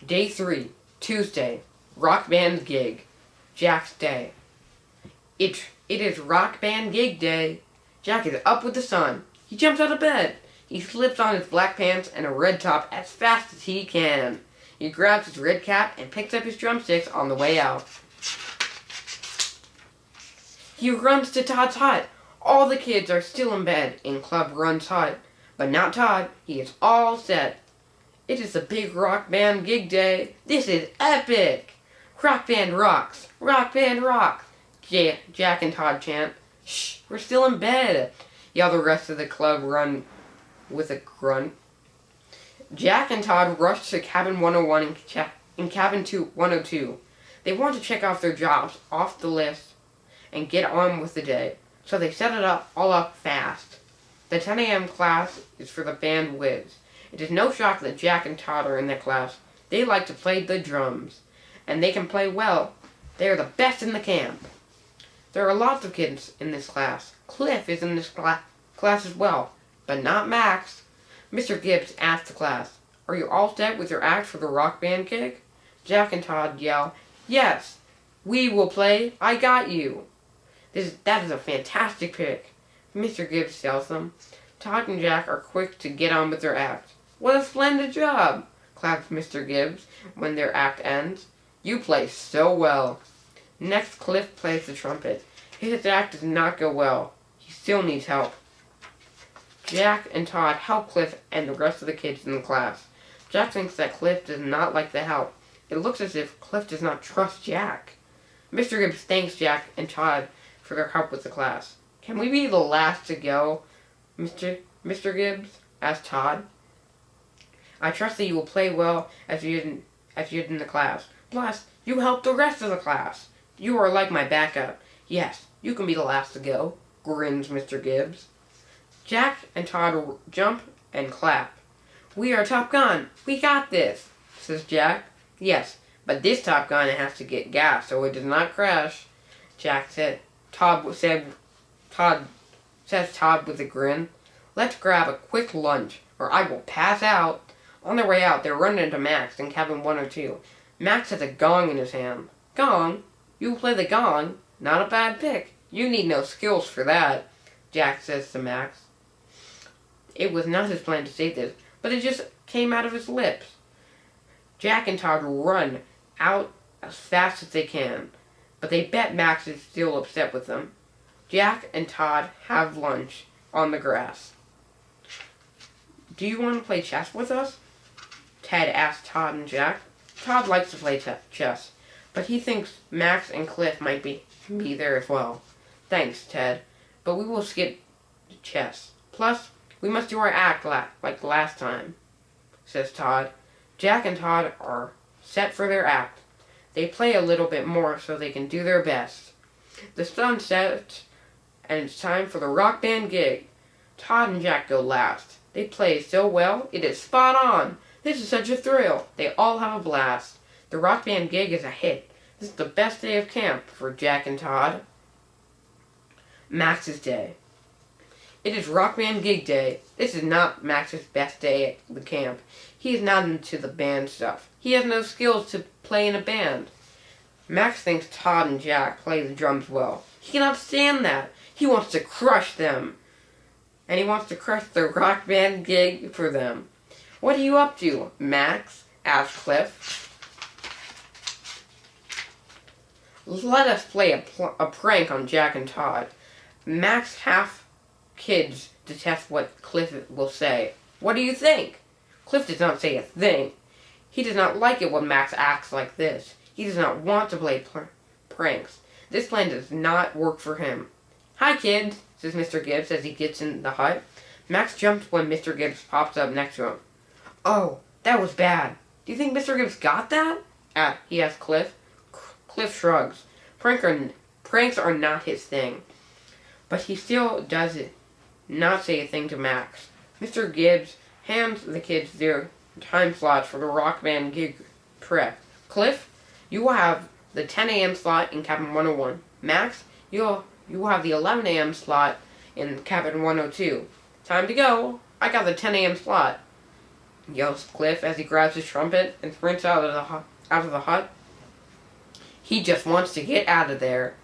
Day 3, Tuesday, Rock Band Gig, Jack's Day. It is Rock Band Gig Day. Jack is up with the sun. He jumps out of bed. He slips on his black pants and a red top as fast as he can. He grabs his red cap and picks up his drumsticks on the way out. He runs to Todd's hut. All the kids are still in bed in Club Run's hut, but not Todd. He is all set. It is a big rock band gig day. This is epic! Rock band rocks! Rock band rocks! Jack and Todd chant. Shh, we're still in bed, yell the rest of the Club Run with a grunt. Jack and Todd rush to Cabin 101 and Cabin 102. They want to check off their jobs off the list and get on with the day, so they set it all up fast. The 10 a.m. class is for the band whiz. It is no shock that Jack and Todd are in that class. They like to play the drums, and they can play well. They are the best in the camp. There are lots of kids in this class. Cliff is in this class as well, but not Max. Mr. Gibbs asks the class, "Are you all set with your act for the rock band gig?" Jack and Todd yell, "Yes, we will play I Got You." That is a fantastic pick. Mr. Gibbs tells them. Todd and Jack are quick to get on with their act. "What a splendid job!" claps Mr. Gibbs when their act ends. "You play so well." Next, Cliff plays the trumpet. His act does not go well. He still needs help. Jack and Todd help Cliff and the rest of the kids in the class. Jack thinks that Cliff does not like the help. It looks as if Cliff does not trust Jack. Mr. Gibbs thanks Jack and Todd for their help with the class. "Can we be the last to go, Mr. Gibbs?" asked Todd. "I trust that you will play well as you did in the class. Plus, you help the rest of the class. You are like my backup. Yes, you can be the last to go," grins Mr. Gibbs. Jack and Todd jump and clap. "We are Top Gun. We got this," says Jack. "Yes, but this Top Gun has to get gas so it does not crash," Jack said. Todd says with a grin. "Let's grab a quick lunch or I will pass out." On their way out, they run into Max in Cabin 102. Max has a gong in his hand. "Gong? You play the gong? Not a bad pick. You need no skills for that," Jack says to Max. It was not his plan to say this, but it just came out of his lips. Jack and Todd run out as fast as they can, but they bet Max is still upset with them. Jack and Todd have lunch on the grass. "Do you want to play chess with us?" Ted asked Todd and Jack. Todd likes to play chess, but he thinks Max and Cliff might be there as well. "Thanks, Ted, but we will skip chess. Plus, we must do our act like last time," says Todd. Jack and Todd are set for their act. They play a little bit more so they can do their best. The sun sets, and it's time for the rock band gig. Todd and Jack go last. They play so well, it is spot on. This is such a thrill. They all have a blast. The rock band gig is a hit. This is the best day of camp for Jack and Todd. Max's day. It is rock band gig day. This is not Max's best day at the camp. He is not into the band stuff. He has no skills to play in a band. Max thinks Todd and Jack play the drums well. He cannot stand that. He wants to crush them. And he wants to crush the rock band gig for them. "What are you up to, Max?" asked Cliff. "Let us play a prank on Jack and Todd." Max half kids to test what Cliff will say. "What do you think?" Cliff does not say a thing. He does not like it when Max acts like this. He does not want to play pranks. This plan does not work for him. "Hi, kids," says Mr. Gibbs as he gets in the hut. Max jumps when Mr. Gibbs pops up next to him. "Oh, that was bad. Do you think Mr. Gibbs got that?" He asks Cliff. Cliff shrugs. Pranks are not his thing. But he still does it. Not say a thing to Max. Mr. Gibbs hands the kids their time slots for the rock band gig prep. "Cliff, you will have the 10 a.m. slot in Cabin 101. Max, you will have the 11 a.m. slot in Cabin 102. Time to go. I got the 10 a.m. slot." yells Cliff as he grabs his trumpet and sprints out of the hut. He just wants to get out of there.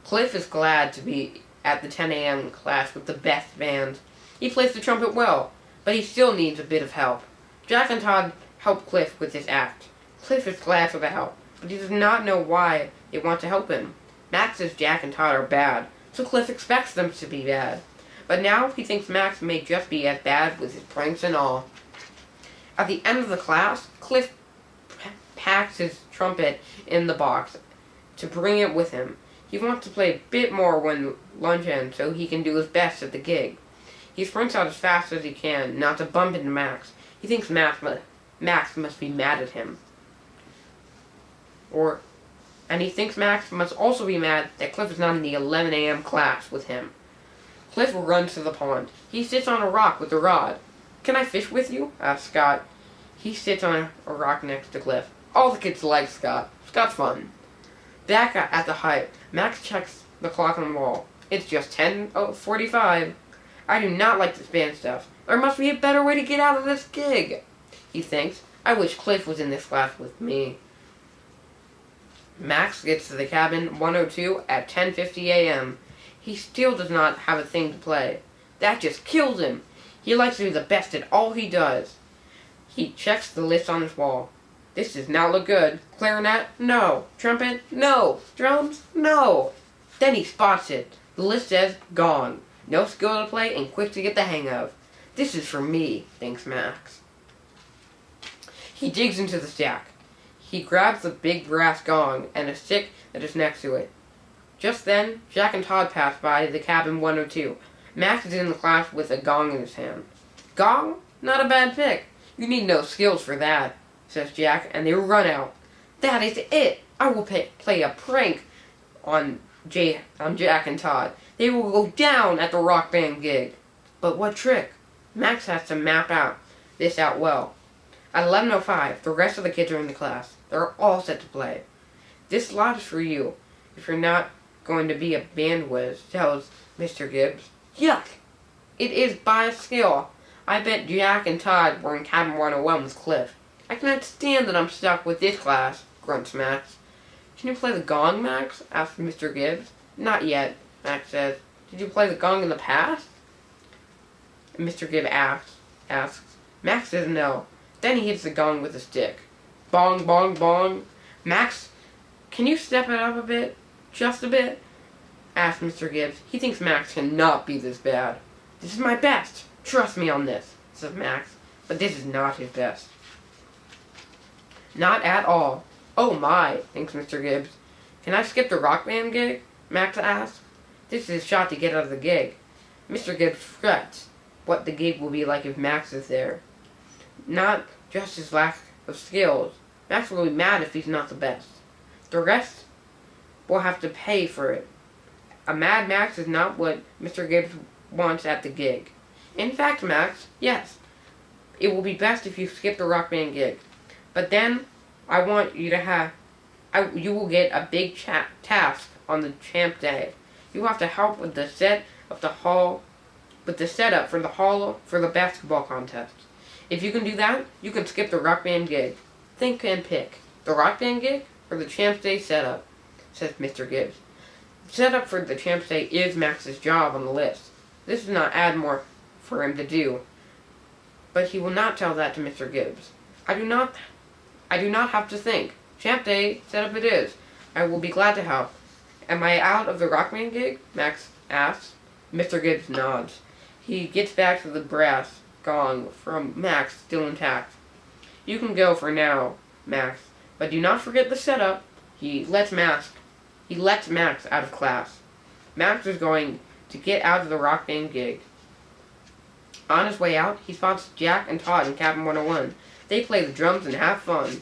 Cliff is glad to be at the 10 a.m. class with the best band. He plays the trumpet well, but he still needs a bit of help. Jack and Todd help Cliff with this act. Cliff is glad for the help, but he does not know why they want to help him. Max says Jack and Todd are bad, so Cliff expects them to be bad. But now he thinks Max may just be as bad with his pranks and all. At the end of the class, Cliff packs his trumpet in the box to bring it with him. He wants to play a bit more when lunch ends so he can do his best at the gig. He sprints out as fast as he can, not to bump into Max. He thinks Max must be mad at him. And he thinks Max must also be mad that Cliff is not in the 11 a.m. class with him. Cliff runs to the pond. He sits on a rock with a rod. "Can I fish with you?" asks Scott. He sits on a rock next to Cliff. All the kids like Scott. Scott's fun. Back at the hut, Max checks the clock on the wall. It's just 10:45. I do not like this band stuff. There must be a better way to get out of this gig, he thinks. I wish Cliff was in this class with me. Max gets to the cabin 102 at 10:50 a.m. He still does not have a thing to play. That just kills him. He likes to be the best at all he does. He checks the list on his wall. This does not look good. Clarinet? No. Trumpet? No. Drums? No. Then he spots it. The list says gong. No skill to play and quick to get the hang of. This is for me, thinks Max. He digs into the stack. He grabs the big brass gong and a stick that is next to it. Just then, Jack and Todd pass by the cabin 102. Max is in the class with a gong in his hand. Gong? Not a bad pick. You need no skills for that, says Jack, and they run out. That is it! I will play a prank on Jack and Todd. They will go down at the rock band gig. But what trick? Max has to map this out well. At 11:05, the rest of the kids are in the class. They're all set to play. This lot is for you, if you're not going to be a band whiz, tells Mr. Gibbs. Yuck! It is by skill. I bet Jack and Todd were in cabin 101 with Cliff. I cannot stand that I'm stuck with this class, grunts Max. Can you play the gong, Max? asks Mr. Gibbs. Not yet, Max says. Did you play the gong in the past? And Mr. Gibbs asks. Max says no. Then he hits the gong with a stick. Bong, bong, bong. Max, can you step it up a bit? Just a bit? asks Mr. Gibbs. He thinks Max cannot be this bad. This is my best. Trust me on this, says Max. But this is not his best. Not at all. Oh my, thinks Mr. Gibbs. Can I skip the rock band gig? Max asks. This is his shot to get out of the gig. Mr. Gibbs frets what the gig will be like if Max is there. Not just his lack of skills. Max will be mad if he's not the best. The rest will have to pay for it. A Mad Max is not what Mr. Gibbs wants at the gig. In fact, Max, yes, it will be best if you skip the rock band gig. But then, I want you to you will get a big task on the champ day. You have to help with the setup for the basketball contest. If you can do that, you can skip the rock band gig. Think and pick. The rock band gig or the champ day setup, says Mr. Gibbs. The setup for the champ day is Max's job on the list. This does not add more for him to do. But he will not tell that to Mr. Gibbs. I do not have to think. Champ day setup it is. I will be glad to help. Am I out of the rock band gig? Max asks. Mr. Gibbs nods. He gets back to the brass gong from Max still intact. You can go for now, Max, but do not forget the setup. He lets Max out of class. Max is going to get out of the rock band gig. On his way out, he spots Jack and Todd in cabin 101. They play the drums and have fun.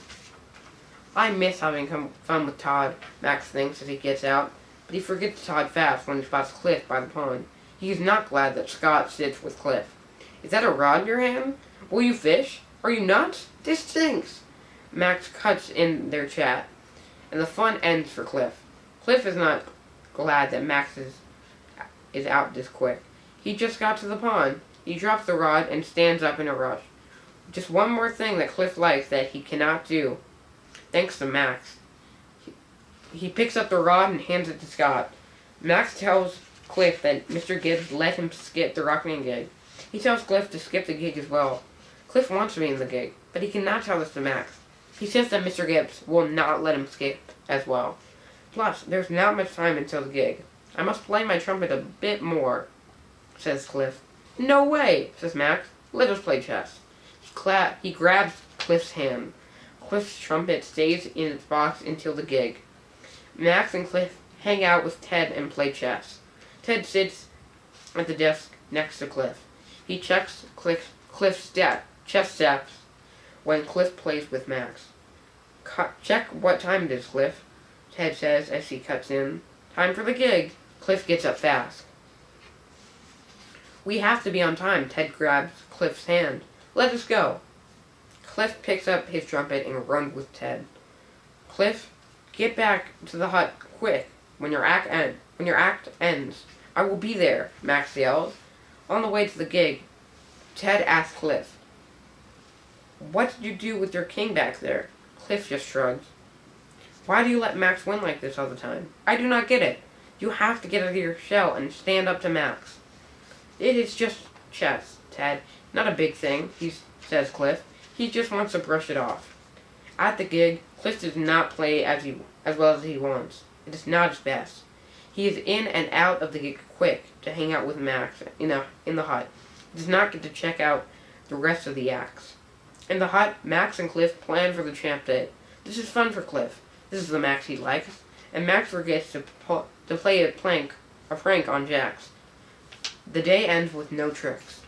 I miss having fun with Todd, Max thinks as he gets out, but he forgets Todd fast when he spots Cliff by the pond. He is not glad that Scott sits with Cliff. Is that a rod in your hand? Will you fish? Are you nuts? This stinks. Max cuts in their chat, and the fun ends for Cliff. Cliff is not glad that Max is out this quick. He just got to the pond. He drops the rod and stands up in a rush. Just one more thing that Cliff likes that he cannot do, thanks to Max. He picks up the rod and hands it to Scott. Max tells Cliff that Mr. Gibbs let him skip the Rockman gig. He tells Cliff to skip the gig as well. Cliff wants to be in the gig, but he cannot tell this to Max. He says that Mr. Gibbs will not let him skip as well. Plus, there's not much time until the gig. I must play my trumpet a bit more, says Cliff. No way, says Max. Let us play chess. He grabs Cliff's hand. Cliff's trumpet stays in its box until the gig. Max and Cliff hang out with Ted and play chess. Ted sits at the desk next to Cliff. He checks Cliff's chess steps when Cliff plays with Max. Check what time it is, Cliff, Ted says as he cuts in. Time for the gig. Cliff gets up fast. We have to be on time. Ted grabs Cliff's hand. Let us go. Cliff picks up his trumpet and runs with Ted. Cliff, get back to the hut quick when your act ends. I will be there, Max yells. On the way to the gig, Ted asks Cliff, what did you do with your king back there? Cliff just shrugs. Why do you let Max win like this all the time? I do not get it. You have to get out of your shell and stand up to Max. It is just chess, Ted. Not a big thing, says Cliff. He just wants to brush it off. At the gig, Cliff does not play as well as he wants. It is not his best. He is in and out of the gig quick to hang out with Max in the hut. He does not get to check out the rest of the acts. In the hut, Max and Cliff plan for the champ day. This is fun for Cliff. This is the Max he likes, and Max forgets to play a prank on Jax. The day ends with no tricks.